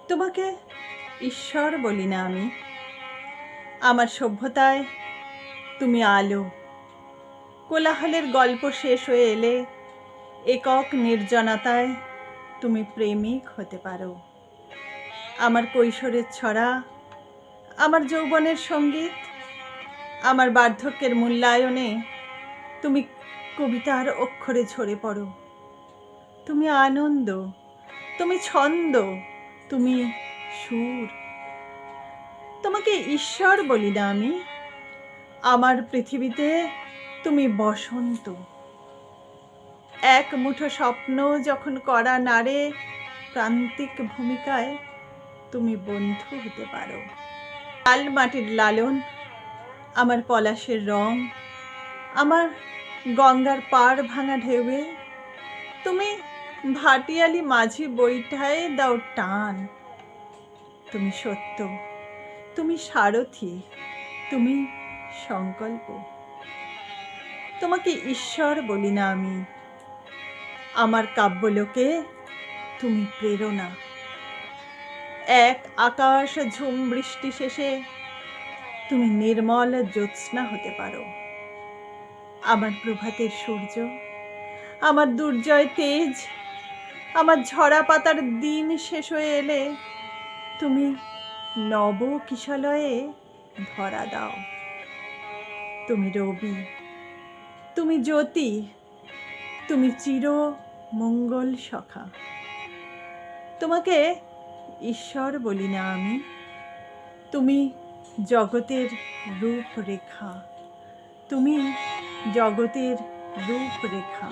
তোমাকে ঈশ্বর বলি না আমি। আমার সভ্যতায় তুমি আলো। কোলাহলের গল্প শেষ হয়ে এলে একক নির্জনতায় তুমি প্রেমিক হতে পারো। আমার কৈশোরের ছড়া, আমার যৌবনের সঙ্গীত, আমার বার্ধক্যের মূল্যায়নে তুমি কবিতার অক্ষরে ঝরে পড়ো। তুমি আনন্দ, তুমি ছন্দ, তুমি সুর। তোমাকে ঈশ্বর বলি না আমি। আমার পৃথিবীতে তুমি বসন্ত। এক মুঠো স্বপ্ন যখন করা নাড়ে প্রান্তিক ভূমিকায় তুমি বন্ধু হতে পারো। লাল মাটির লালন, আমার পলাশের রং, আমার গঙ্গার পাড় ভাঙা ঢেউয়ে তুমি ভাটিয়ালি মাঝি বইটায় দাও টান। তুমি সত্য, তুমি সারথি, তুমি সংকল্প। তোমাকে ঈশ্বর বলি না আমি। আমার কাব্যলোকে তুমি প্রেরণা। এক আকাশ ঝুম বৃষ্টি শেষে তুমি নির্মল জ্যোৎস্না হতে পারো। আমার প্রভাতের সূর্য, আমার দুর্জয় তেজ, আমার ঝরা পাতার দিন শেষ হয়ে এলে তুমি নব কিশলয়ে ধরা দাও। তুমি রবি, তুমি জ্যোতি, তুমি চির মঙ্গল সখা। তোমাকে ঈশ্বর বলি না আমি। তুমি জগতের রূপরেখা, তুমি জগতের রূপরেখা।